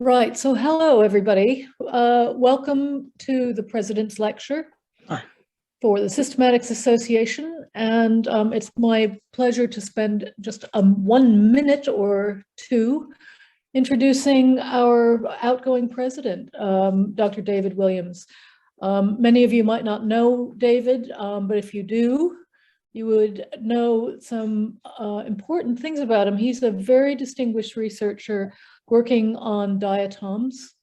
Right, so hello everybody. Welcome to the President's Lecture Hi. For the Systematics Association, and it's my pleasure to spend just 1 minute or two introducing our outgoing president, Dr. David Williams. Many of you might not know David, but if you do, you would know some important things about him. He's a very distinguished researcher working on diatoms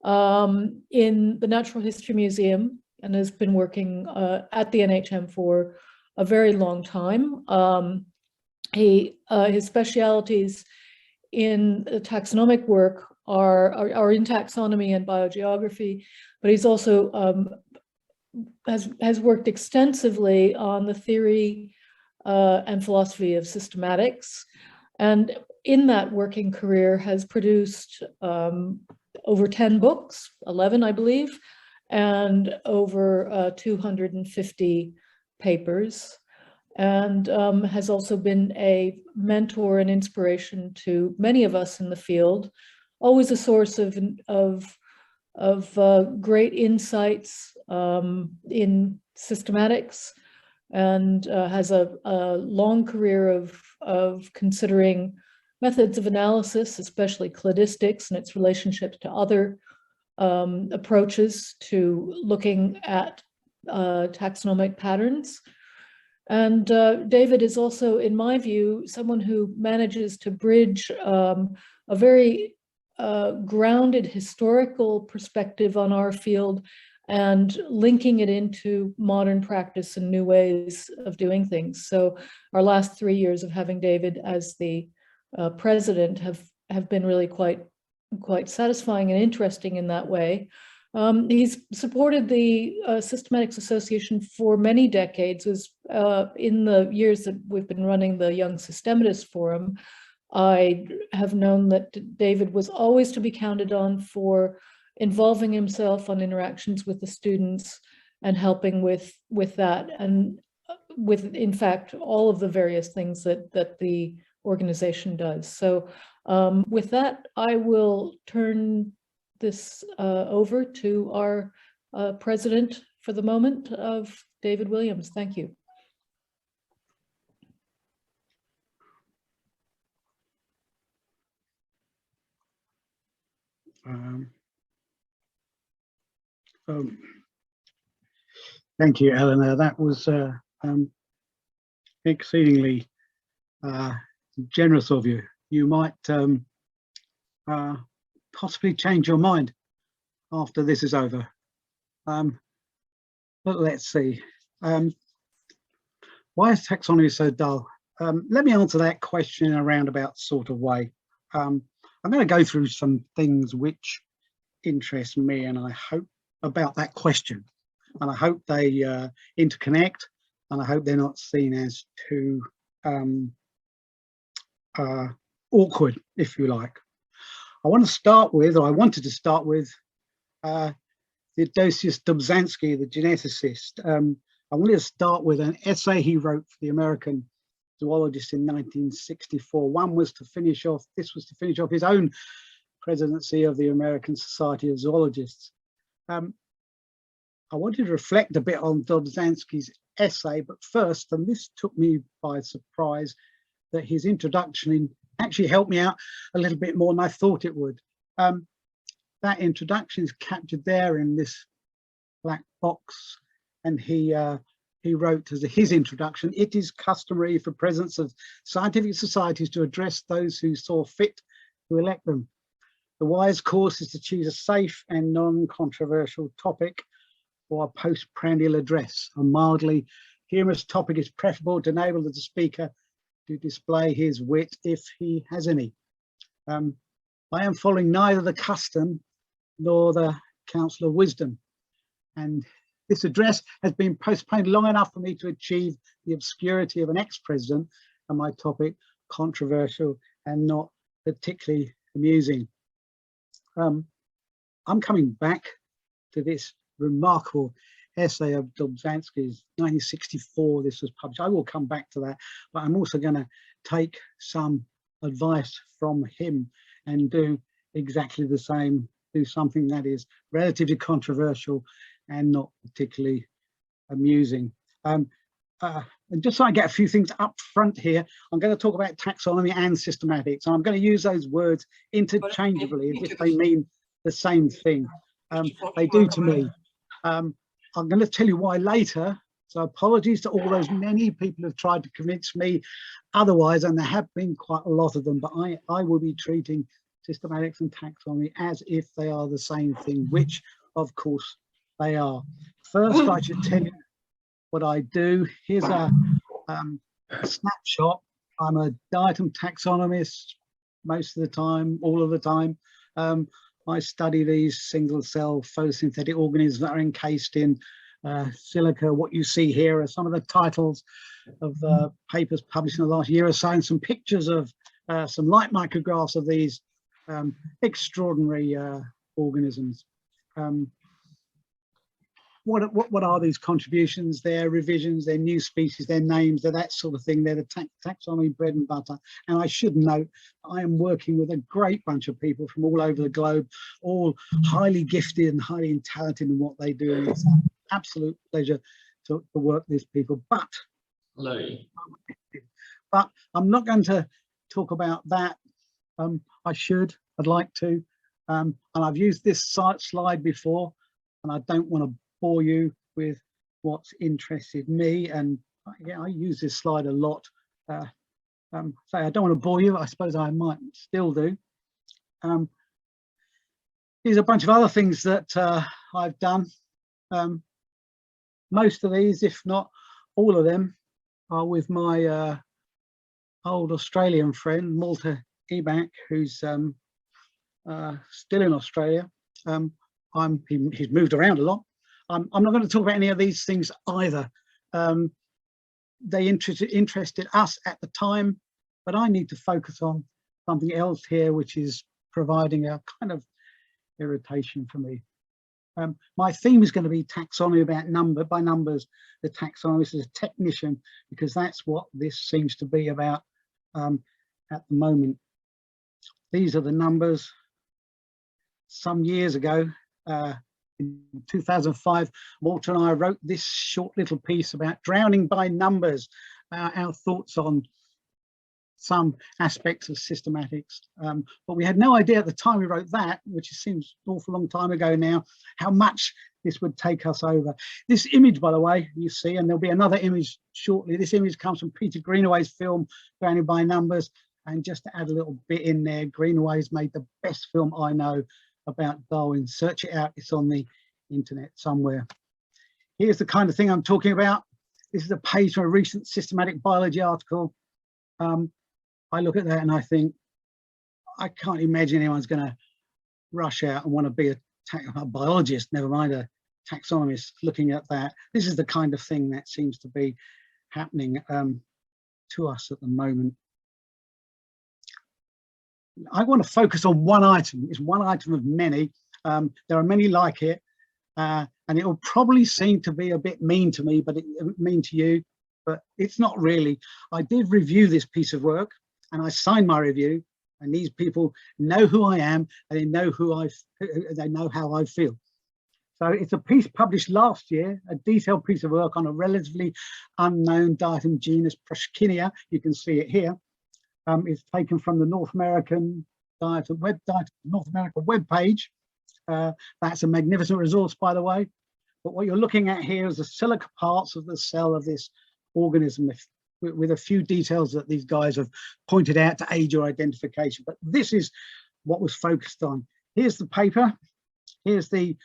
in the Natural History Museum, and has been working at the NHM for a very long time. His specialities in taxonomic work are in taxonomy and biogeography, but he's also has worked extensively on the theory and philosophy of systematics, and in that working career has produced over 10 books, 11 I believe, and over 250 papers, and has also been a mentor and inspiration to many of us in the field, always a source of great insights in systematics, and has a long career of considering methods of analysis, especially cladistics and its relationship to other approaches to looking at taxonomic patterns. And David is also, in my view, someone who manages to bridge a very grounded historical perspective on our field and linking it into modern practice and new ways of doing things. So our last 3 years of having David as the president have been really quite satisfying and interesting in that way. He's supported the Systematics Association for many decades. In the years that we've been running the Young Systematists Forum, I have known that David was always to be counted on for involving himself on interactions with the students and helping with that, and with, in fact, all of the various things that the organization does. So with that, I will turn this over to our president for the moment, of David Williams. Thank you. Thank you, Eleanor. That was exceedingly generous of you. You might possibly change your mind after this is over. But let's see. Why is taxonomy so dull? Let me answer that question in a roundabout sort of way. I'm going to go through some things which interest me, and I hope about that question, and I hope they interconnect, and I hope they're not seen as too awkward, if you like. I wanted to start with Theodosius Dobzhansky, the geneticist. I wanted to start with an essay he wrote for the American zoologist in 1964. This was to finish off his own presidency of the American Society of Zoologists. I wanted to reflect a bit on Dobzhansky's essay, but first, and this took me by surprise, that his introduction actually helped me out a little bit more than I thought it would. That introduction is captured there in this black box, and he wrote as his introduction, "It is customary for presidents of scientific societies to address those who saw fit to elect them. The wise course is to choose a safe and non-controversial topic for a postprandial address. A mildly humorous topic is preferable to enable the speaker to display his wit if he has any. I am following neither the custom nor the counsel of wisdom, and this address has been postponed long enough for me to achieve the obscurity of an ex-president, and my topic controversial and not particularly amusing." I'm coming back to this remarkable essay of Dobzhansky's, 1964 this was published. I will come back to that, but I'm also going to take some advice from him and do exactly the same, do something that is relatively controversial and not particularly amusing. And just so I get a few things up front here, I'm going to talk about taxonomy and systematics. And I'm going to use those words interchangeably as if they mean the same thing. They do to me. I'm going to tell you why later. So apologies to all those many people who've tried to convince me otherwise, and there have been quite a lot of them, but I will be treating systematics and taxonomy as if they are the same thing, which of course they are. First, I should tell you what I do. Here's a snapshot. I'm a diatom taxonomist most of the time, all of the time. I study these single cell photosynthetic organisms that are encased in silica. What you see here are some of the titles of papers published in the last year or so, and some pictures of some light micrographs of these extraordinary organisms. What are these contributions? They're revisions, they're new species, they're names, they're that sort of thing. They're the taxonomy bread and butter. And I should note, I am working with a great bunch of people from all over the globe, all highly gifted and highly talented in what they do. And it's an absolute pleasure to work with these people. But I'm not going to talk about that. I'd like to. And I've used this slide before, and I don't want to bore you with what's interested me, and yeah, I use this slide a lot. So I don't want to bore you. I suppose I might still do. Here's a bunch of other things that I've done. Most of these, if not all of them, are with my old Australian friend Malta Eback, who's still in Australia. He's moved around a lot. I'm not going to talk about any of these things either. They interested us at the time, but I need to focus on something else here, which is providing a kind of irritation for me. My theme is going to be taxonomy about by numbers, the taxonomist as a technician, because that's what this seems to be about at the moment. These are the numbers. Some years ago, in 2005, Walter and I wrote this short little piece about drowning by numbers, our thoughts on some aspects of systematics. But we had no idea at the time we wrote that, which seems an awful long time ago now, how much this would take us over. This image, by the way, you see, and there'll be another image shortly. This image comes from Peter Greenaway's film, Drowning by Numbers. And just to add a little bit in there, Greenaway's made the best film I know about Darwin. Search it out, it's on the internet somewhere. Here's the kind of thing I'm talking about. This is a page from a recent systematic biology article. I look at that and I think, I can't imagine anyone's going to rush out and want to be a biologist, never mind a taxonomist, looking at that. This is the kind of thing that seems to be happening to us at the moment. I want to focus on one item. It's one item of many. There are many like it, and it will probably seem to be a bit mean to me, but mean to you, but it's not really. I did review this piece of work, and I signed my review, and these people know who I am, and they know they know how I feel. So it's a piece published last year, a detailed piece of work on a relatively unknown diatom genus, Proscinia. You can see it here. It's taken from the North American Diatom North America web page. That's a magnificent resource, by the way. But what you're looking at here is the silica parts of the cell of this organism, with a few details that these guys have pointed out to aid your identification. But this is what was focused on. Here's the paper. Here's the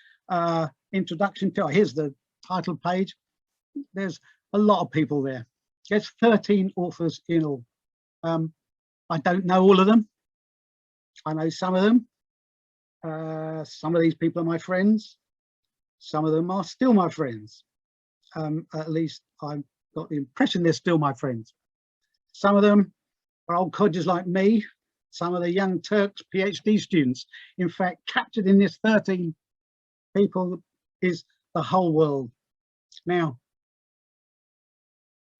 introduction to it. Here's the title page. There's a lot of people there. There's 13 authors in all. I don't know all of them. I know some of them. Some of these people are my friends. Some of them are still my friends. At least I've got the impression they're still my friends. Some of them are old codgers like me. Some of the young Turks, PhD students. In fact, captured in this 13 people is the whole world. Now,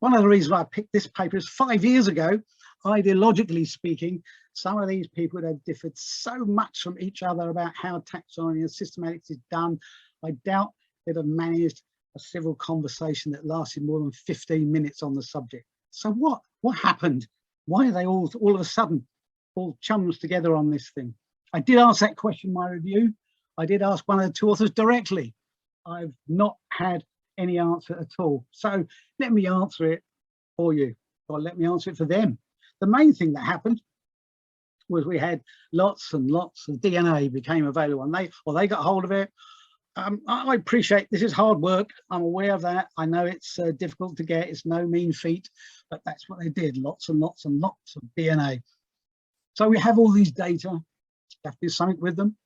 one of the reasons why I picked this paper is 5 years ago, ideologically speaking, Some of these people have differed so much from each other about how taxonomy and systematics is done. I doubt they'd have managed a civil conversation that lasted more than 15 minutes on the subject. So what happened? Why are they all of a sudden all chums together on this thing? I did ask that question in my review. I did ask one of the two authors directly. I've not had any answer at all. So let me answer it for you, or let me answer it for them. The main thing that happened was we had lots and lots of DNA became available, and they got hold of it. I appreciate this is hard work. I'm aware of that. I know it's difficult to get. It's no mean feat, but that's what they did. Lots and lots and lots of DNA. So we have all these data. You have to do something with them.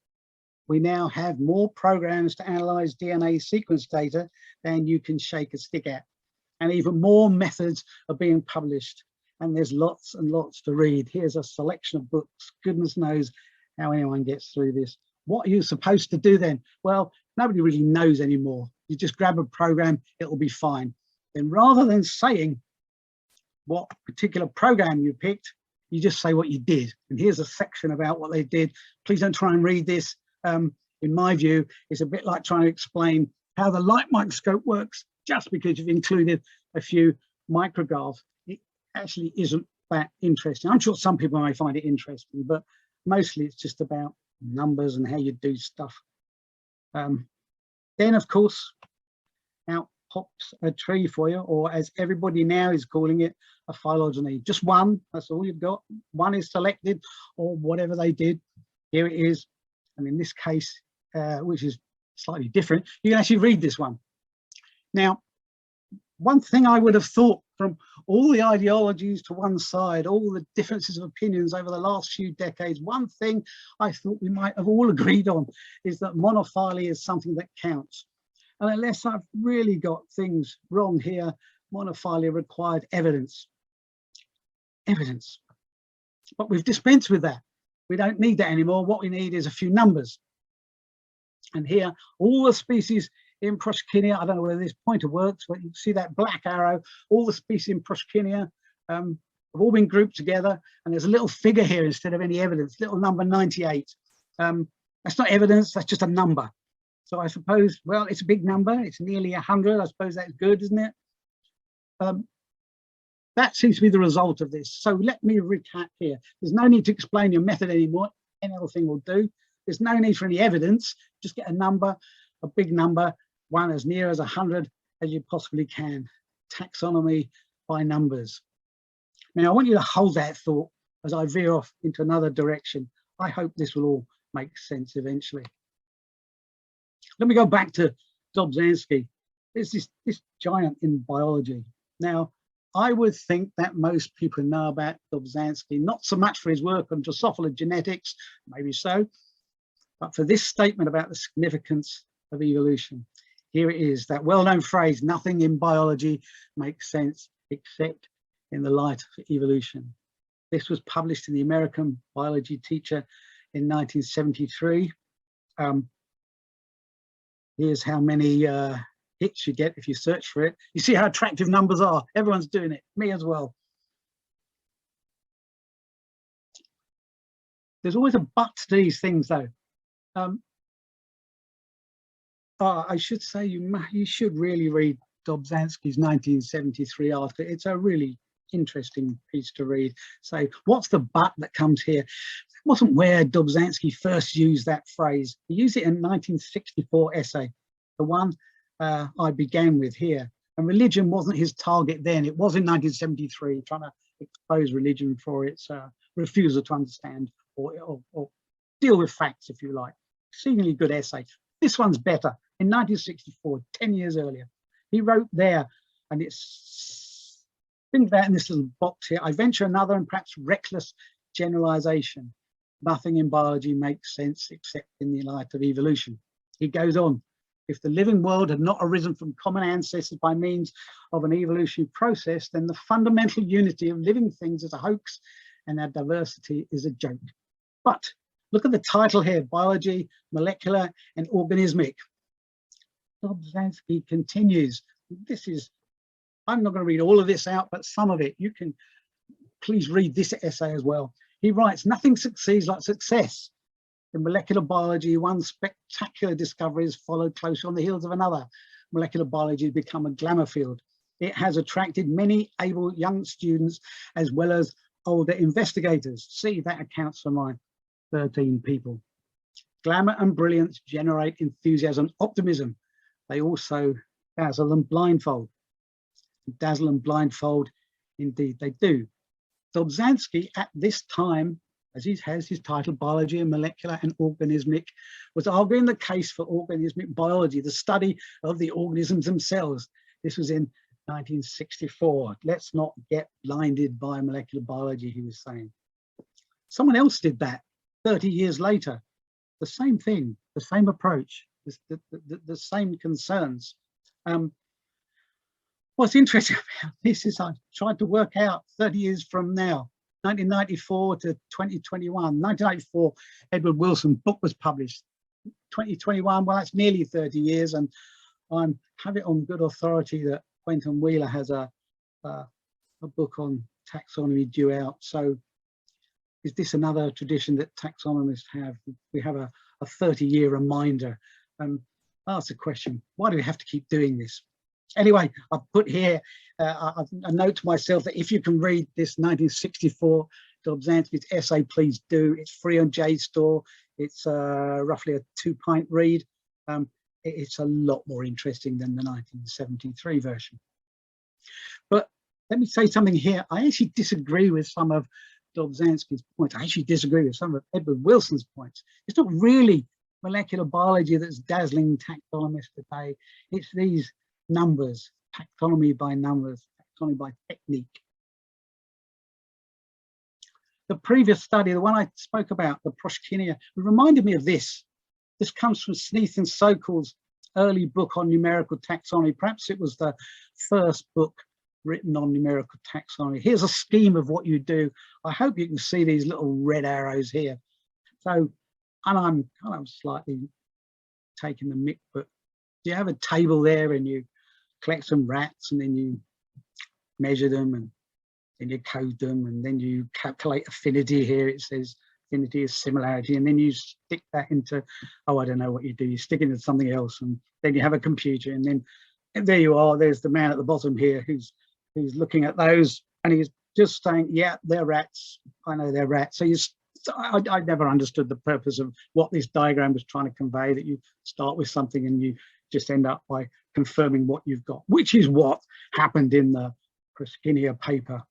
We now have more programs to analyze DNA sequence data than you can shake a stick at. And even more methods are being published. And there's lots and lots to read. Here's a selection of books. Goodness knows how anyone gets through this. What are you supposed to do then? Well, nobody really knows anymore. You just grab a program, it'll be fine. Then rather than saying what particular program you picked, you just say what you did. And here's a section about what they did. Please don't try and read this. In my view, it's a bit like trying to explain how the light microscope works just because you've included a few micrographs. It actually isn't that interesting. I'm sure some people may find it interesting, but mostly it's just about numbers and how you do stuff. Then, of course, out pops a tree for you, or as everybody now is calling it, a phylogeny. Just one, that's all you've got. One is selected, or whatever they did. Here it is. And in this case, which is slightly different, you can actually read this one. Now, one thing I would have thought, from all the ideologies to one side, all the differences of opinions over the last few decades, one thing I thought we might have all agreed on is that monophyly is something that counts. And unless I've really got things wrong here, monophyly required evidence. Evidence. But we've dispensed with that. We don't need that anymore. What we need is a few numbers. And here, all the species in Proskynia, I don't know whether this pointer works, but you see that black arrow, all the species in Proskynia have all been grouped together, and there's a little figure here instead of any evidence, little number 98. That's not evidence, that's just a number. So I suppose, well, it's a big number, it's nearly 100, I suppose that's good, isn't it? That seems to be the result of this. So let me recap here. There's no need to explain your method anymore, any other thing will do. There's no need for any evidence, just get a number, a big number, one as near as 100 as you possibly can. Taxonomy by numbers. Now I want you to hold that thought as I veer off into another direction. I hope this will all make sense eventually. Let me go back to Dobzhansky. There's this giant in biology. Now, I would think that most people know about Dobzhansky, not so much for his work on Drosophila genetics, maybe so, but for this statement about the significance of evolution. Here it is, that well-known phrase, nothing in biology makes sense except in the light of evolution. This was published in the American Biology Teacher in 1973. Here's how many hits you get if you search for it. You see how attractive numbers are. Everyone's doing it, me as well. There's always a but to these things though. I should say you should really read Dobzhansky's 1973 article. It's a really interesting piece to read. So what's the but that comes here? It wasn't where Dobzhansky first used that phrase. He used it in 1964 essay, the one I began with here. And religion wasn't his target then. It was in 1973, trying to expose religion for its refusal to understand or deal with facts, if you like. Exceedingly good essay. This one's better. In 1964, 10 years earlier, he wrote there, and it's, think about in this little box here, I venture another and perhaps reckless generalization. Nothing in biology makes sense except in the light of evolution. He goes on, if the living world had not arisen from common ancestors by means of an evolutionary process, then the fundamental unity of living things is a hoax and our diversity is a joke. But look at the title here, biology, molecular and organismic. Dobzhansky continues. This is, I'm not going to read all of this out, but some of it, you can please read this essay as well. He writes, nothing succeeds like success. In molecular biology, one spectacular discovery is followed close on the heels of another. Molecular biology has become a glamour field. It has attracted many able young students as well as older investigators. See, that accounts for my 13 people. Glamour and brilliance generate enthusiasm, optimism. They also dazzle and blindfold. Dazzle and blindfold, indeed they do. Dobzhansky at this time, as he has his title, Biology and Molecular and Organismic, was arguing the case for organismic biology, the study of the organisms themselves. This was in 1964. Let's not get blinded by molecular biology, he was saying. Someone else did that 30 years later. The same thing, the same approach, the same concerns. What's interesting about this is I've tried to work out 30 years from now, 1994 to 2021. 1994, Edward Wilson's book was published. 2021, well, that's nearly 30 years, and I have it on good authority that Quentin Wheeler has a book on taxonomy due out. So is this another tradition that taxonomists have? We have a 30-year reminder. And ask the question, why do we have to keep doing this? Anyway, I've put here a note to myself that if you can read this 1964 Dobzhansky's essay, please do. It's free on JSTOR. It's roughly a 2-pint read. It's a lot more interesting than the 1973 version. But let me say something here. I actually disagree with some of Dobzhansky's points. I actually disagree with some of Edward Wilson's points. It's not really molecular biology that's dazzling taxonomists today. It's these numbers, taxonomy by numbers, taxonomy by technique. The previous study, the one I spoke about, the Proshkinia, reminded me of this. This comes from Sneath and Sokal's early book on numerical taxonomy. Perhaps it was the first book written on numerical taxonomy. Here's a scheme of what you do. I hope you can see these little red arrows here. So, and I'm kind of slightly taking the mick, but you have a table there and you collect some rats and then you measure them and then you code them and then you calculate affinity. Here it says affinity is similarity, and then you stick that into, oh, I don't know what you do, you stick it into something else, and then you have a computer, and then and there you are, there's the man at the bottom here who's looking at those and he's just saying, yeah, they're rats, I know they're rats. So I never understood the purpose of what this diagram was trying to convey, that you start with something and you just end up by confirming what you've got, which is what happened in the Proshkinia paper.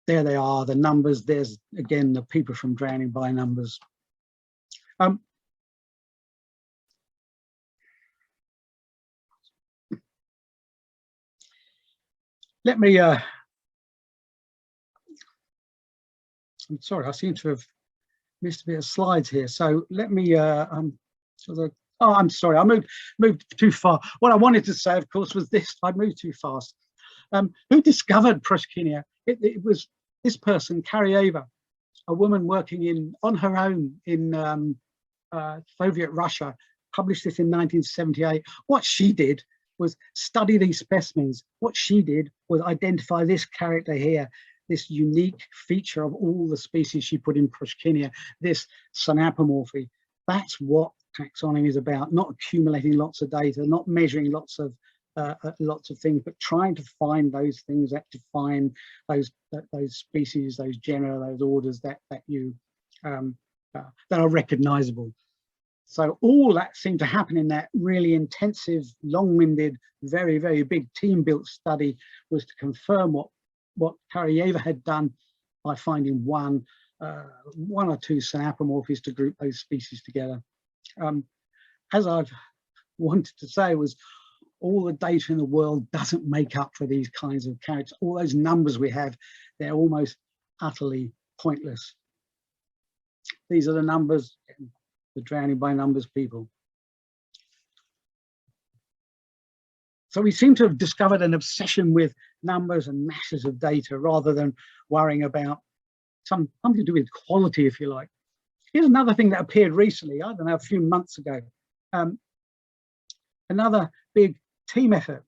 There they are, the numbers. There's again the people from Drowning by Numbers. Let me, I'm sorry, I seem to have missed a bit of slides here. So let me, oh, I'm sorry, I moved too far. What I wanted to say, of course, was this. I moved too fast. Who discovered Proshkinia? It was this person, Karyeva, a woman working on her own in Soviet Russia, published this in 1978. What she did was study these specimens. What she did was identify this character here, this unique feature of all the species she put in Proshkinia, this synapomorphy. That's what taxonomy is about, not accumulating lots of data, not measuring lots of things, but trying to find those things that define those species, those genera, those orders that are recognizable. So all that seemed to happen in that really intensive, long-winded, very, very big team-built study was to confirm what Karyeva had done by finding one or two synapomorphies to group those species together. As I've wanted to say, was all the data in the world doesn't make up for these kinds of characters. All those numbers we have, they're almost utterly pointless. These are the numbers, the Drowning by Numbers people. So we seem to have discovered an obsession with numbers and masses of data rather than worrying about something to do with quality, if you like. Here's another thing that appeared recently, I don't know, a few months ago. Another big team effort.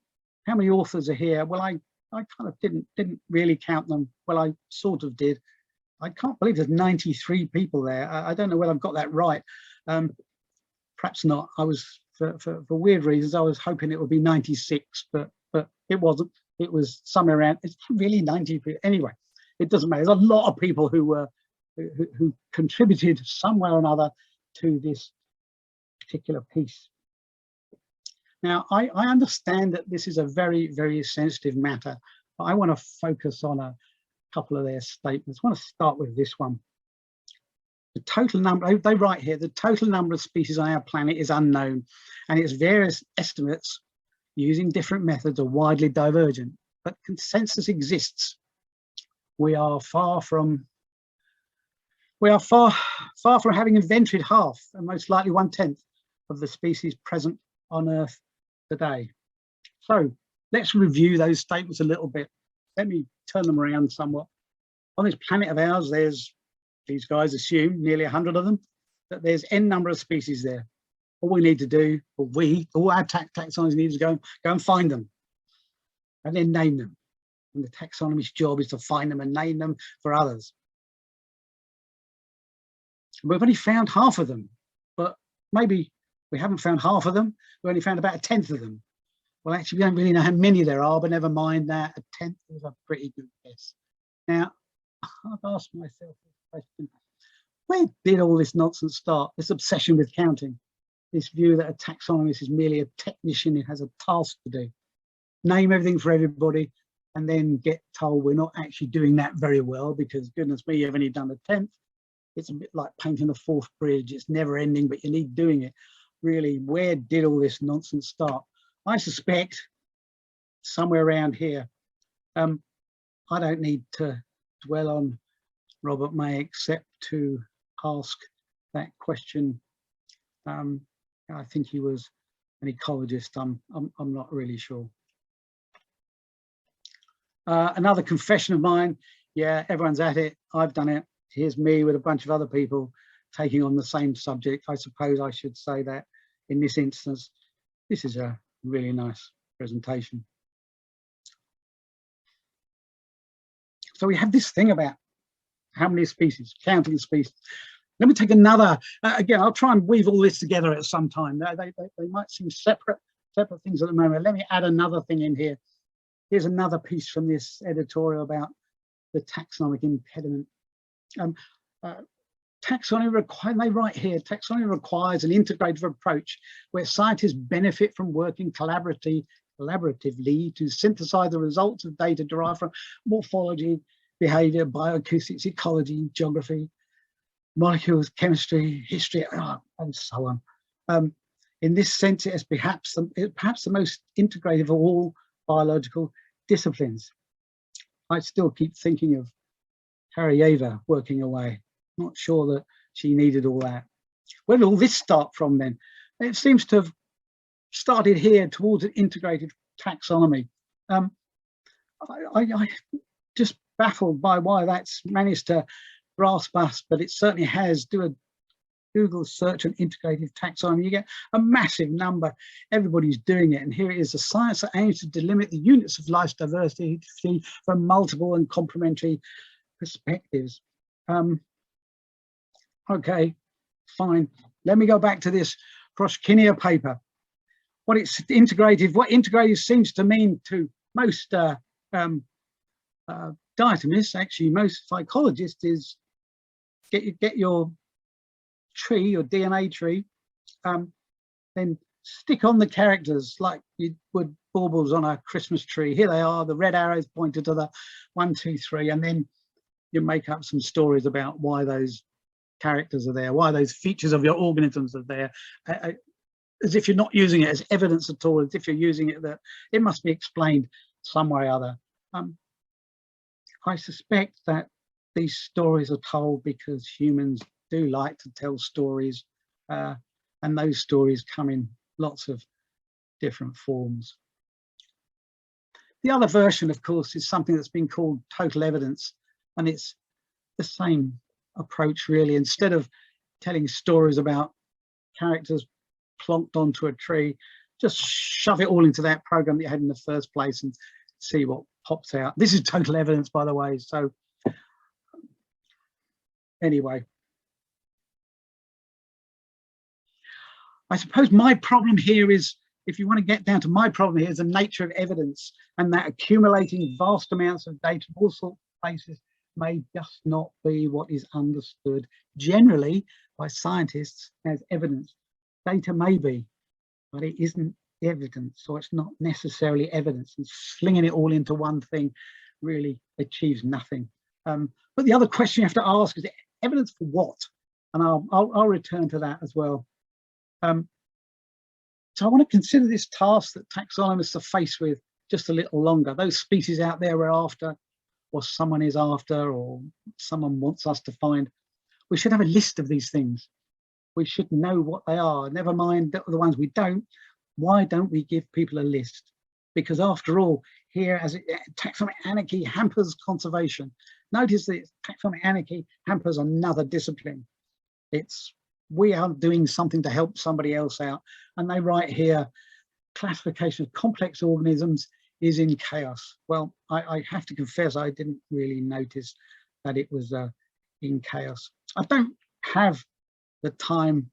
How many authors are here? Well, I kind of didn't really count them. Well, I sort of did. I can't believe there's 93 people there. I don't know whether I've got that right. Perhaps not. I was, for weird reasons, I was hoping it would be 96, but it wasn't. It was somewhere around, it's really 90 people. Anyway, it doesn't matter. There's a lot of people who contributed some way or another to this particular piece. Now, I understand that this is a very, very sensitive matter, but I want to focus on a couple of their statements. I want to start with this one. The total number, they write here, the total number of species on our planet is unknown, and its various estimates using different methods are widely divergent, but consensus exists. We are far from having inventoried half, and most likely 1/10 of the species present on Earth today. So let's review those statements a little bit. Let me turn them around somewhat. On this planet of ours, there's, these guys assume, nearly 100 of them, that there's n number of species there. All we need to do, or all our taxonomists need to go and find them and then name them. And the taxonomist's job is to find them and name them for others. We've only found half of them, but maybe we haven't found half of them. We only found about 1/10 of them. Well, actually, we don't really know how many there are, but never mind that. 1/10 is a pretty good guess. Now, I've asked myself this question. Where did all this nonsense start? This obsession with counting, this view that a taxonomist is merely a technician who has a task to do. Name everything for everybody and then get told we're not actually doing that very well because, goodness me, you've only done 1/10. It's a bit like painting the Forth Bridge. It's never ending, but you need doing it. Really, where did all this nonsense start? I suspect somewhere around here. I don't need to dwell on Robert May except to ask that question. I think he was an ecologist. I'm not really sure. Another confession of mine. Yeah, everyone's at it. I've done it. Here's me with a bunch of other people taking on the same subject. I suppose I should say that in this instance, this is a really nice presentation. So we have this thing about how many species, counting species. Let me take another, again, I'll try and weave all this together at some time. They might seem separate things at the moment. Let me add another thing in here. Here's another piece from this editorial about the taxonomic impediment. Taxonomy requires an integrative approach where scientists benefit from working collaboratively to synthesize the results of data derived from morphology, behavior, bioacoustics, ecology, geography, molecules, chemistry, history, and so on. In this sense, it is perhaps the most integrative of all biological disciplines. I still keep thinking of Harrieva working away. Not sure that she needed all that. Where did all this start from then? It seems to have started here towards an integrated taxonomy. I just baffled by why that's managed to grasp us, but it certainly has. Do a Google search on integrative taxonomy, you get a massive number. Everybody's doing it, and here it is: a science that aims to delimit the units of life's diversity from multiple and complementary perspectives. Okay, fine. Let me go back to this Proshkinia paper. What integrative seems to mean to most diatomists, actually most psychologists, is get your tree, your DNA tree, then stick on the characters like you would baubles on a Christmas tree. Here they are, the red arrows pointed to the 1, 2, 3, and then you make up some stories about why those characters are there, why those features of your organisms are there, as if you're not using it as evidence at all, as if you're using it that it must be explained some way or other. I suspect that these stories are told because humans do like to tell stories, and those stories come in lots of different forms. The other version, of course, is something that's been called total evidence, and it's the same approach really. Instead of telling stories about characters plonked onto a tree, just shove it all into that program that you had in the first place and see what pops out. This is total evidence, by the way. So anyway, I suppose my problem here is, if you want to get down to my problem here, is the nature of evidence, and that accumulating vast amounts of data from all sorts of places may just not be what is understood generally by scientists as evidence. Data may be, but it isn't evidence, or it's not necessarily evidence, and slinging it all into one thing really achieves nothing. But the other question you have to ask is, evidence for what? And I'll return to that as well. So I want to consider this task that taxonomists are faced with just a little longer. Those species out there we're after, or someone is after, or someone wants us to find, we should have a list of these things. We should know what they are. Never mind the ones we don't. Why don't we give people a list? Because after all, here, as taxonomic anarchy hampers conservation. Notice that taxonomic anarchy hampers another discipline. We are doing something to help somebody else out. And they write here, classification of complex organisms is in chaos. Well, I have to confess, I didn't really notice that it was in chaos. I don't have the time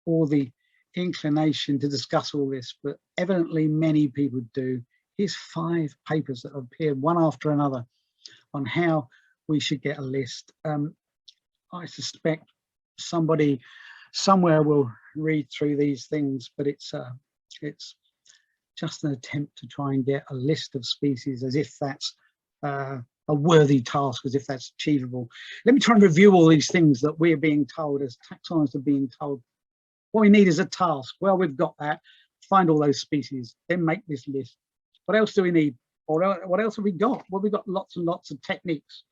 or the inclination to discuss all this, but evidently many people do. Here's 5 papers that have appeared one after another on how we should get a list. I suspect somebody somewhere will read through these things, but it's just an attempt to try and get a list of species, as if that's a worthy task, as if that's achievable. Let me try and review all these things that we're being told, as taxonomists are being told. What we need is a task. Well, we've got that. Find all those species, then make this list. What else do we need? Or what else have we got? Well, we've got lots and lots of techniques.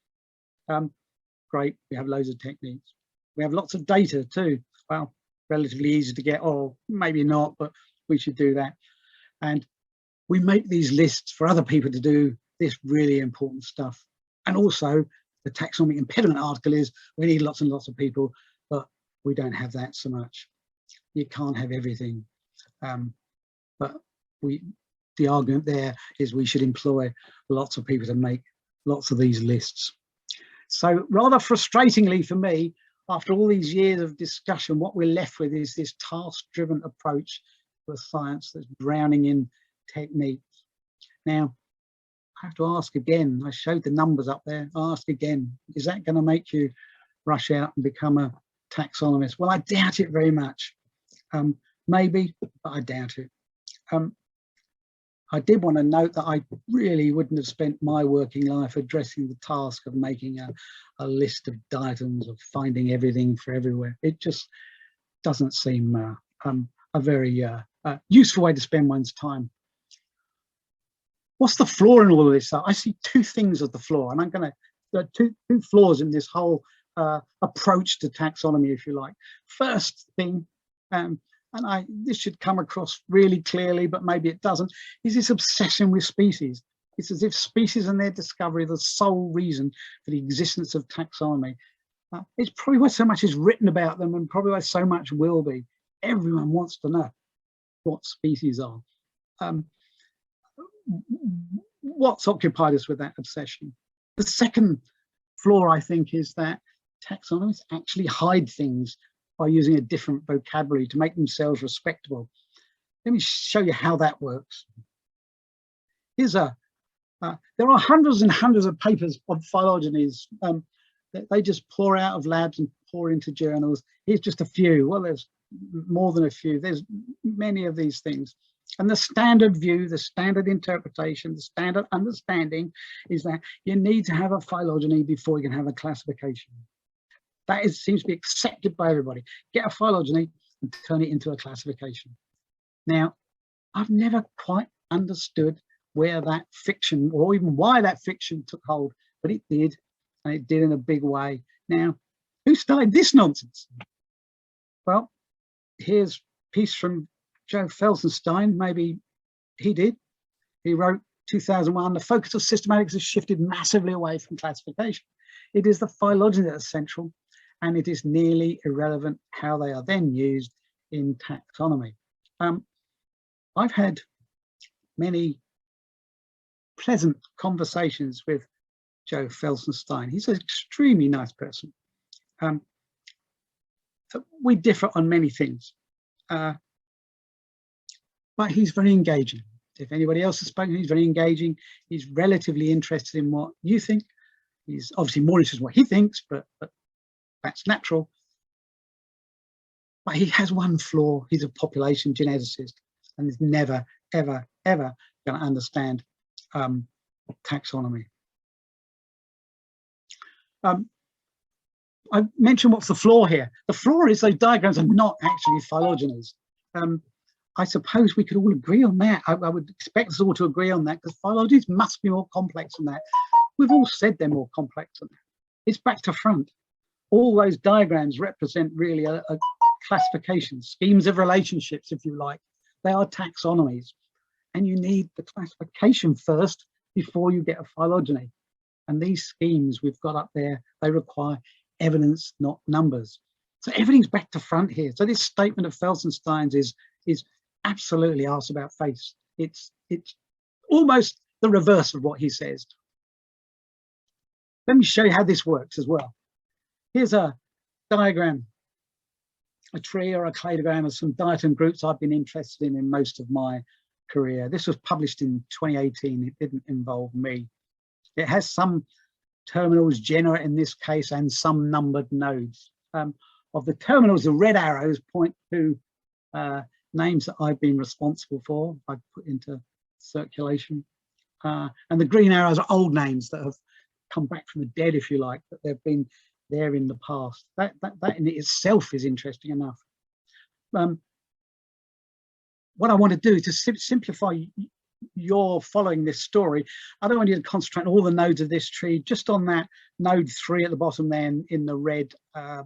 Great, we have loads of techniques. We have lots of data too. Well, relatively easy to get, or maybe not, but we should do that. And we make these lists for other people to do this really important stuff. And also the taxonomic impediment article is, we need lots and lots of people, but we don't have that so much. You can't have everything. But the argument there is we should employ lots of people to make lots of these lists. So rather frustratingly for me, after all these years of discussion, what we're left with is this task-driven approach to a science that's drowning in techniques. Now, I have to ask again, I showed the numbers up there, I'll ask again, is that going to make you rush out and become a taxonomist? Well, I doubt it very much. Maybe, but I doubt it. I did want to note that I really wouldn't have spent my working life addressing the task of making a list of diatoms, of finding everything for everywhere. It just doesn't seem a very useful way to spend one's time. What's the flaw in all of this? I see 2 things as the flaw, and I'm going to two flaws in this whole approach to taxonomy, if you like. First thing, this should come across really clearly, but maybe it doesn't, is this obsession with species. It's as if species and their discovery are the sole reason for the existence of taxonomy. It's probably why so much is written about them, and probably why so much will be. Everyone wants to know what species are. What's occupied us with that obsession? The second flaw, I think, is that taxonomists actually hide things by using a different vocabulary to make themselves respectable. Let me show you how that works. Here's there are hundreds and hundreds of papers on phylogenies. They just pour out of labs and pour into journals. Here's just a few. Well, there's more than a few. There's many of these things. And the standard view, the standard interpretation, the standard understanding is that you need to have a phylogeny before you can have a classification. That seems to be accepted by everybody. Get a phylogeny and turn it into a classification. Now, I've never quite understood where that fiction, or even why that fiction took hold, but it did, and it did in a big way. Now, who started this nonsense? Well, here's a piece from Joe Felsenstein. Maybe he did. He wrote 2001, the focus of systematics has shifted massively away from classification. It is the phylogeny that is central, and it is nearly irrelevant how they are then used in taxonomy. I've had many pleasant conversations with Joe Felsenstein. He's an extremely nice person. We differ on many things, but he's very engaging. If anybody else has spoken, he's very engaging. He's relatively interested in what you think. He's obviously more interested in what he thinks, but that's natural. But he has one flaw. He's a population geneticist and is never, ever, ever going to understand taxonomy. I mentioned what's the flaw here. The flaw is those diagrams are not actually phylogenies. I suppose we could all agree on that. I would expect us all to agree on that, because phylogenies must be more complex than that. We've all said they're more complex than that. It's back to front. All those diagrams represent really a classification, schemes of relationships, if you like. They are taxonomies, and you need the classification first before you get a phylogeny. And these schemes we've got up there, they require evidence, not numbers. So everything's back to front here. So this statement of Felsenstein's is absolutely arse about face. It's almost the reverse of what he says. Let me show you how this works as well. Here's a diagram, a tree or a cladogram of some diatom groups I've been interested in most of my career. This was published in 2018. It didn't involve me. It has some terminals, genera in this case, and some numbered nodes. Of the terminals, the red arrows point to names that I've been responsible for, I've put into circulation. And the green arrows are old names that have come back from the dead, if you like, but they've been there in the past. That in itself is interesting enough. What I want to do is to simplify your following this story. I don't want you to concentrate on all the nodes of this tree, just on that node 3 at the bottom there in the red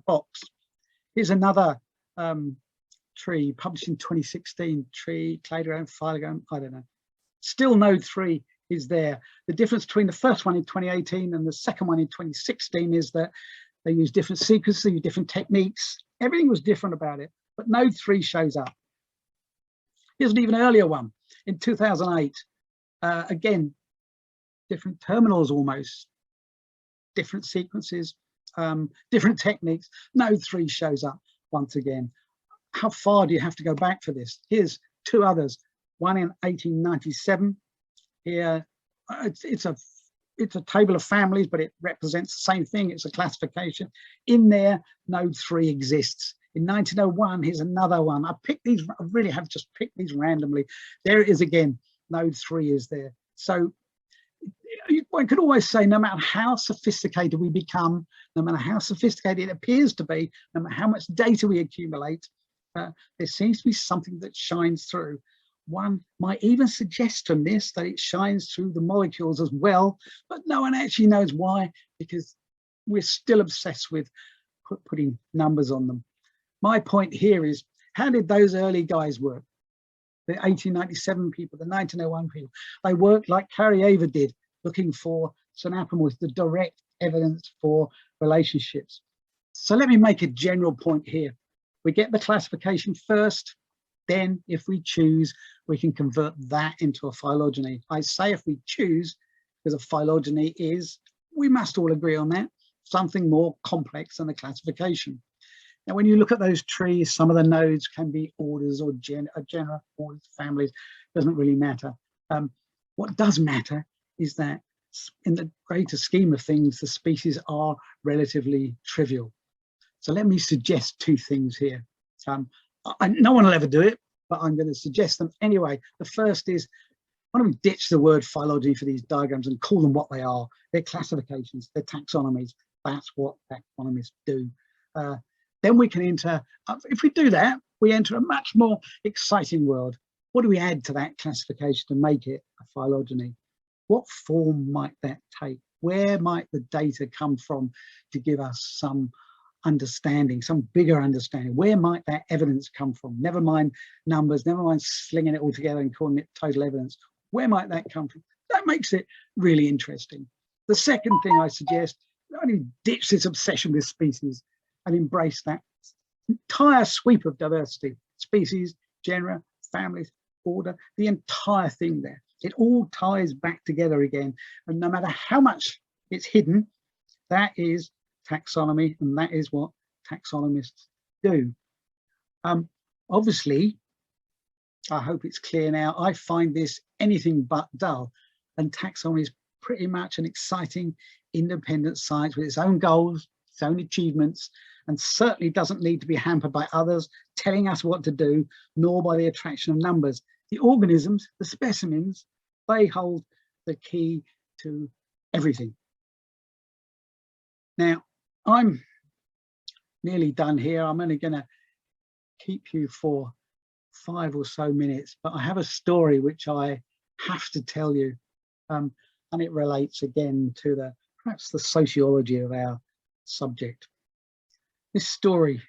box. Here's another tree published in 2016, tree, cladogram, phylogram, I don't know. Still node 3 is there. The difference between the first one in 2018 and the second one in 2016 is that they use different sequences, they use different techniques. Everything was different about it, but node 3 shows up. Here's an even earlier one in 2008. Again, different terminals almost, different sequences, different techniques. Node 3 shows up once again. How far do you have to go back for this? Here's two others, one in 1897. Here, it's a table of families, but it represents the same thing. It's a classification. In there, node 3 exists. In 1901, here's another one. I really have just picked these randomly. There it is again. Node 3 is there. So one could always say, no matter how sophisticated we become, no matter how sophisticated it appears to be, no matter how much data we accumulate, there seems to be something that shines through. One might even suggest from this that it shines through the molecules as well, but no one actually knows why, because we're still obsessed with putting numbers on them. My point here is, how did those early guys work? The 1897 people, the 1901 people, they worked like Karyeva did, looking for synapomorphs, the direct evidence for relationships. So let me make a general point here. We get the classification first, then if we choose, we can convert that into a phylogeny. I say if we choose, because a phylogeny is, we must all agree on that, something more complex than the classification. Now, when you look at those trees, some of the nodes can be orders or genera, orders, families, doesn't really matter. What does matter is that in the greater scheme of things, the species are relatively trivial. So let me suggest two things here. No one will ever do it, but I'm going to suggest them anyway. The first is, why don't we ditch the word phylogeny for these diagrams and call them what they are? They're classifications, they're taxonomies. That's what taxonomists do. Then we can enter, if we do that, we enter a much more exciting world. What do we add to that classification to make it a phylogeny? What form might that take? Where might the data come from to give us some understanding, some bigger understanding? Where might that evidence come from? Never mind numbers, never mind slinging it all together and calling it total evidence. Where might that come from? That makes it really interesting. The second thing I suggest, not only ditch this obsession with species and embrace that entire sweep of diversity, species, genera, families, order, the entire thing there. It all ties back together again. And no matter how much it's hidden, that is taxonomy, and that is what taxonomists do. Obviously, I hope it's clear now, I find this anything but dull, and taxonomy is pretty much an exciting independent science with its own goals, its own achievements, and certainly doesn't need to be hampered by others telling us what to do, nor by the attraction of numbers. The organisms, the specimens, they hold the key to everything. Now, I'm nearly done here. I'm only going to keep you for 5 or so minutes, but I have a story which I have to tell you, and it relates again to perhaps the sociology of our subject. This story,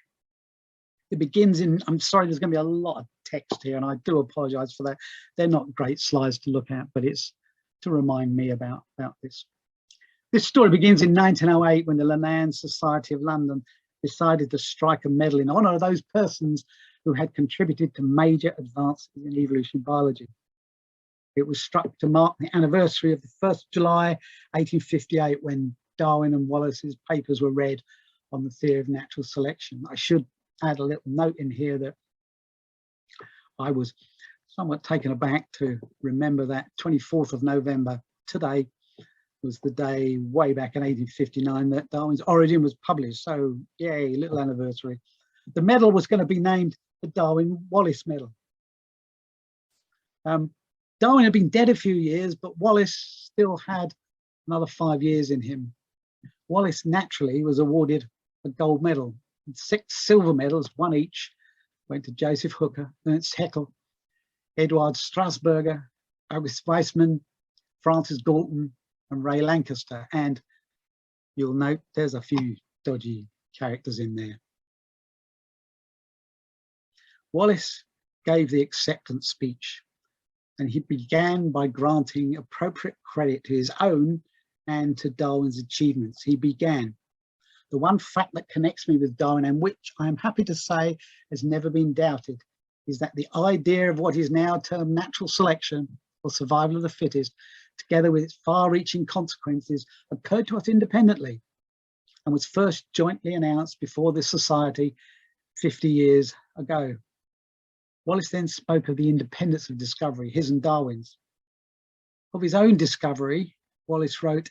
it begins in, I'm sorry, there's going to be a lot of text here, and I do apologize for that. They're not great slides to look at, but it's to remind me about this. This story begins in 1908 when the Linnean Society of London decided to strike a medal in honour of those persons who had contributed to major advances in evolutionary biology. It was struck to mark the anniversary of the 1st of July 1858 when Darwin and Wallace's papers were read on the theory of natural selection. I should add a little note in here that I was somewhat taken aback to remember that 24th of November, today, was the day way back in 1859 that Darwin's Origin was published. So yay, little anniversary. The medal was going to be named the Darwin-Wallace medal. Darwin had been dead a few years, but Wallace still had another 5 years in him. Wallace naturally was awarded a gold medal. 6 silver medals, 1 each, went to Joseph Hooker, Ernst Haeckel, Eduard Strasburger, August Weismann, Francis Galton, and Ray Lancaster. And you'll note there's a few dodgy characters in there. Wallace gave the acceptance speech, and he began by granting appropriate credit to his own and to Darwin's achievements. He began, the one fact that connects me with Darwin, and which I am happy to say has never been doubted, is that the idea of what is now termed natural selection, or survival of the fittest, together with its far-reaching consequences, occurred to us independently and was first jointly announced before this society 50 years ago. Wallace then spoke of the independence of discovery, his and Darwin's. Of his own discovery, Wallace wrote,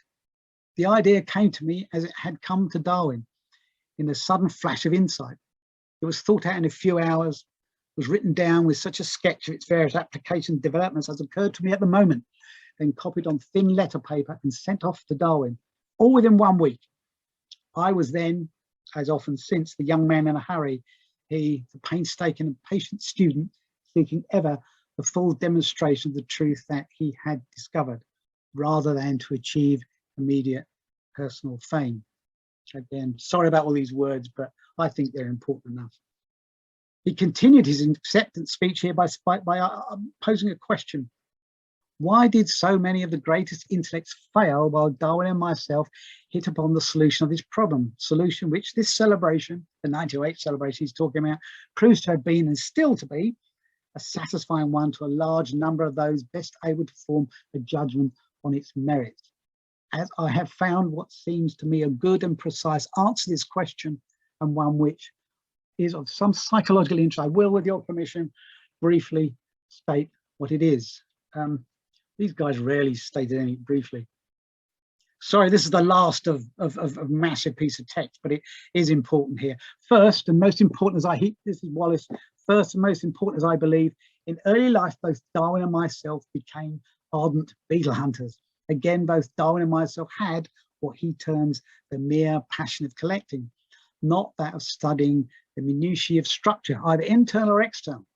"The idea came to me as it had come to Darwin, in a sudden flash of insight. It was thought out in a few hours, was written down with such a sketch of its various applications and developments as occurred to me at the moment, then copied on thin letter paper and sent off to Darwin, all within 1 week. I was then, as often since, the young man in a hurry, he, the painstaking and patient student, seeking ever the full demonstration of the truth that he had discovered, rather than to achieve immediate personal fame." Again, sorry about all these words, but I think they're important enough. He continued his acceptance speech here by posing a question. Why did so many of the greatest intellects fail while Darwin and myself hit upon the solution of this problem? Solution which this celebration, the 1908 celebration he's talking about, proves to have been and still to be a satisfying one to a large number of those best able to form a judgment on its merits. As I have found what seems to me a good and precise answer to this question, and one which is of some psychological interest, I will, with your permission, briefly state what it is. These guys rarely stated anything briefly. Sorry, this is the last of a massive piece of text, but it is important here. First, and most important, this is Wallace, first and most important, as I believe, in early life, both Darwin and myself became ardent beetle hunters. Again, both Darwin and myself had what he terms the mere passion of collecting, not that of studying the minutiae of structure, either internal or external.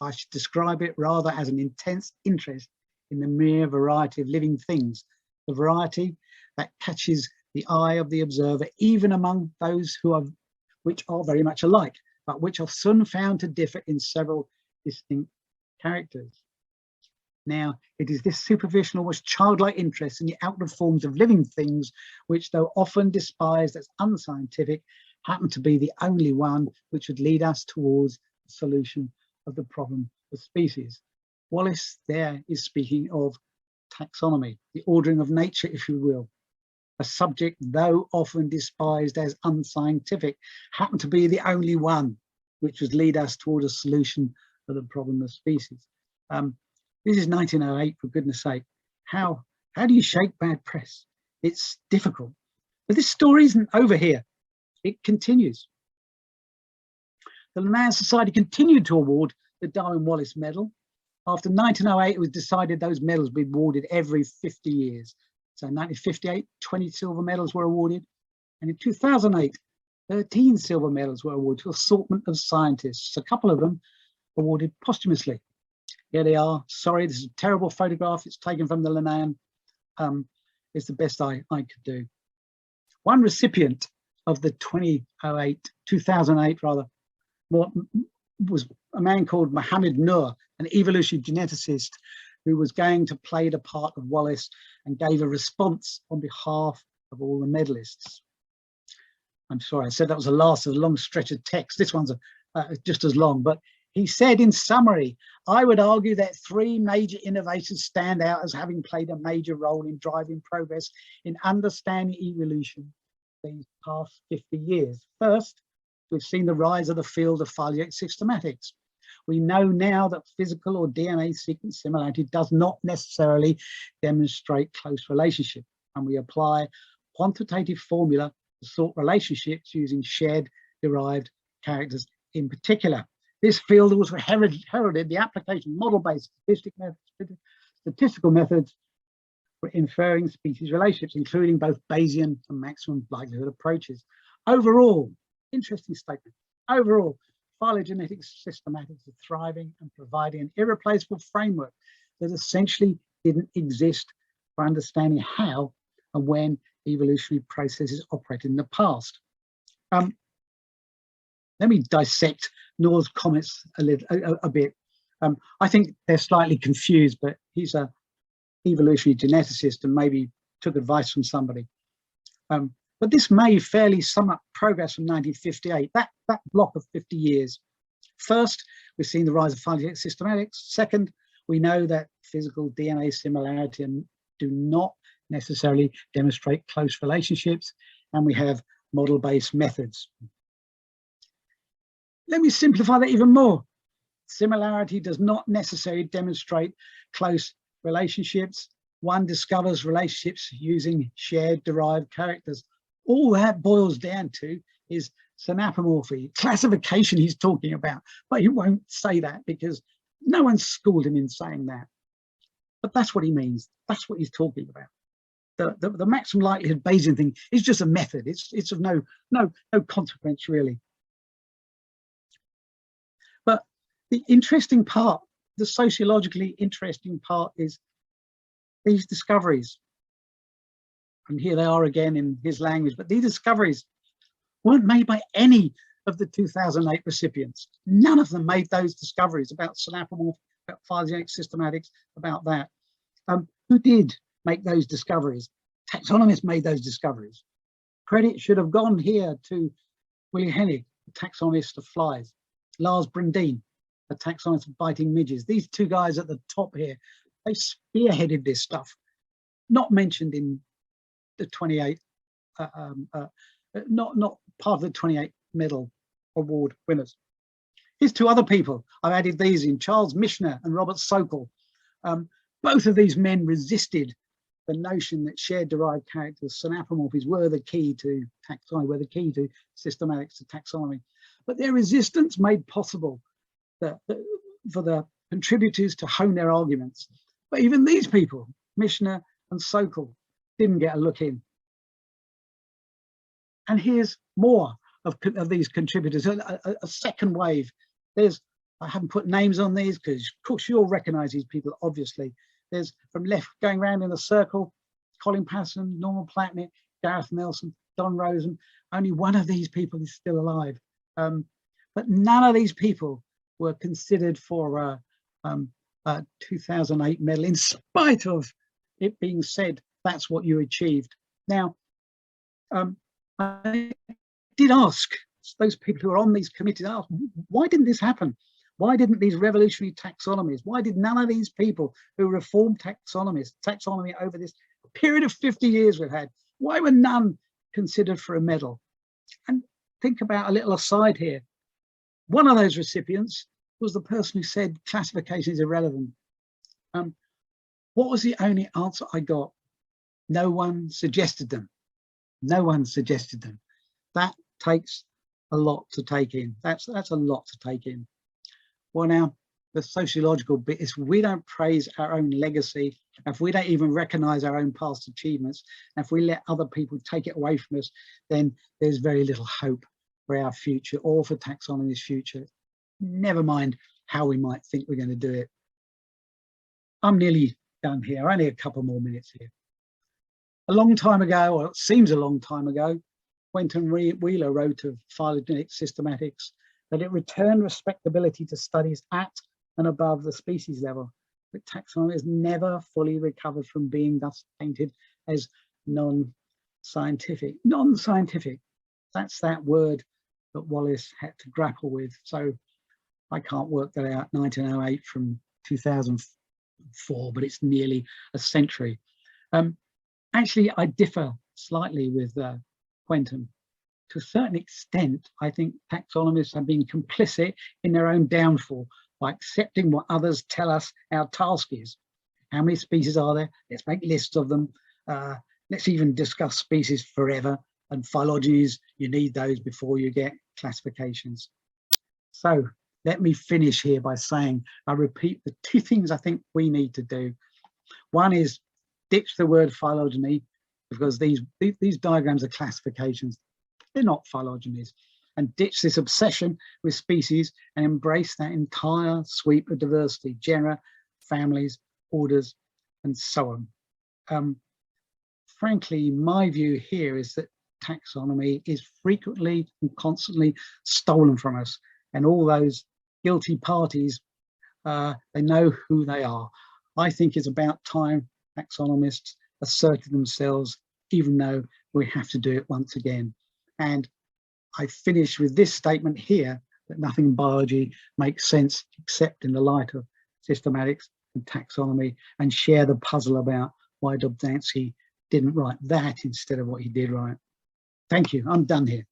I should describe it rather as an intense interest in the mere variety of living things, the variety that catches the eye of the observer, even among those which are very much alike, but which are soon found to differ in several distinct characters. Now, it is this superficial, almost childlike interest in the outward forms of living things, which, though often despised as unscientific, happen to be the only one which would lead us towards the solution of the problem of species. Wallace there is speaking of taxonomy, the ordering of nature, if you will. A subject, though often despised as unscientific, happened to be the only one which would lead us toward a solution for the problem of species. This is 1908, for goodness sake. How do you shake bad press? It's difficult. But this story isn't over here. It continues. The Linnean Society continued to award the Darwin-Wallace Medal. After 1908, it was decided those medals would be awarded every 50 years. So in 1958, 20 silver medals were awarded. And in 2008, 13 silver medals were awarded to an assortment of scientists. A couple of them awarded posthumously. Here they are. Sorry, this is a terrible photograph. It's taken from the Linnean. It's the best I could do. One recipient of the 2008 was a man called Mohammed Noor, an evolutionary geneticist who was going to play the part of Wallace and gave a response on behalf of all the medalists. I'm sorry, I said that was the last of a long stretch of text. This one's just as long, but he said in summary, I would argue that three major innovations stand out as having played a major role in driving progress in understanding evolution these past 50 years. First, we've seen the rise of the field of phylogenetic systematics. We know now that physical or DNA sequence similarity does not necessarily demonstrate close relationship, and we apply quantitative formula to sort relationships using shared derived characters in particular. This field also heralded the application of model-based statistical methods for inferring species relationships, including both Bayesian and maximum likelihood approaches. Overall, interesting statement, overall, phylogenetic systematics are thriving and providing an irreplaceable framework that essentially didn't exist for understanding how and when evolutionary processes operated in the past. Let me dissect Noor's comments a bit. I think they're slightly confused, but he's an evolutionary geneticist and maybe took advice from somebody. But this may fairly sum up progress from 1958, that block of 50 years. First, we've seen the rise of phylogenetic systematics. Second, we know that physical DNA similarity do not necessarily demonstrate close relationships, and we have model-based methods. Let me simplify that even more. Similarity does not necessarily demonstrate close relationships. One discovers relationships using shared derived characters. All that boils down to is synapomorphy, classification he's talking about, but he won't say that because no one schooled him in saying that. But that's what he means. That's what he's talking about. The maximum likelihood Bayesian thing is just a method. It's of no consequence really. But the interesting part, the sociologically interesting part, is these discoveries. And here they are again in his language, but these discoveries weren't made by any of the 2008 recipients. None of them made those discoveries about synapomorphy, about phylogenetic systematics, about that. Who did make those discoveries? Taxonomists made those discoveries. Credit should have gone here to Willy Hennig, the taxonomist of flies, Lars Brundin, a taxonomist of biting midges. These two guys at the top here, they spearheaded this stuff, not mentioned in the 28, not part of the 28 medal award winners. Here's two other people. I've added these in, Charles Michener and Robert Sokol. Both of these men resisted the notion that shared derived characters, synapomorphies, were the key to taxonomy, were the key to systematics, to taxonomy. But their resistance made possible for the contributors to hone their arguments. But even these people, Michener and Sokol, didn't get a look in. And here's more of these contributors, a second wave. I haven't put names on these because of course you all recognize these people, obviously. There's from left going around in a circle, Colin Passon, Norman Platnick, Gareth Nelson, Don Rosen. Only one of these people is still alive. But none of these people were considered for a 2008 medal, in spite of it being said that's what you achieved. Now, I did ask those people who are on these committees, why didn't this happen? Why didn't these revolutionary taxonomies, why did none of these people who reformed taxonomy over this period of 50 years we've had, why were none considered for a medal? And think about a little aside here. One of those recipients was the person who said classification is irrelevant. What was the only answer I got? No one suggested them. No one suggested them. That takes a lot to take in. That's a lot to take in. Well, now the sociological bit is we don't praise our own legacy, if we don't even recognize our own past achievements, and if we let other people take it away from us, then there's very little hope for our future or for taxonomy's future. Never mind how we might think we're going to do it. I'm nearly done here, only a couple more minutes here. A long time ago, or it seems a long time ago, Quentin Wheeler wrote of phylogenetic systematics that it returned respectability to studies at and above the species level, but taxonomy has never fully recovered from being thus painted as non-scientific. Non-scientific, that's that word that Wallace had to grapple with. So I can't work that out, 1908 from 2004, but it's nearly a century. Actually, I differ slightly with Quentin. To a certain extent, I think taxonomists have been complicit in their own downfall by accepting what others tell us our task is. How many species are there? Let's make lists of them. Let's even discuss species forever. And phylogenies, you need those before you get classifications. So let me finish here by saying, I repeat the two things I think we need to do. One is ditch the word phylogeny, because these diagrams are classifications. They're not phylogenies. And ditch this obsession with species and embrace that entire sweep of diversity, genera, families, orders, and so on. Frankly, my view here is that taxonomy is frequently and constantly stolen from us, and all those guilty parties, they know who they are. I think it's about time taxonomists asserted themselves, even though we have to do it once again. And I finish with this statement here, that nothing in biology makes sense except in the light of systematics and taxonomy, and share the puzzle about why Dobzhansky didn't write that instead of what he did write. Thank you. I'm done here.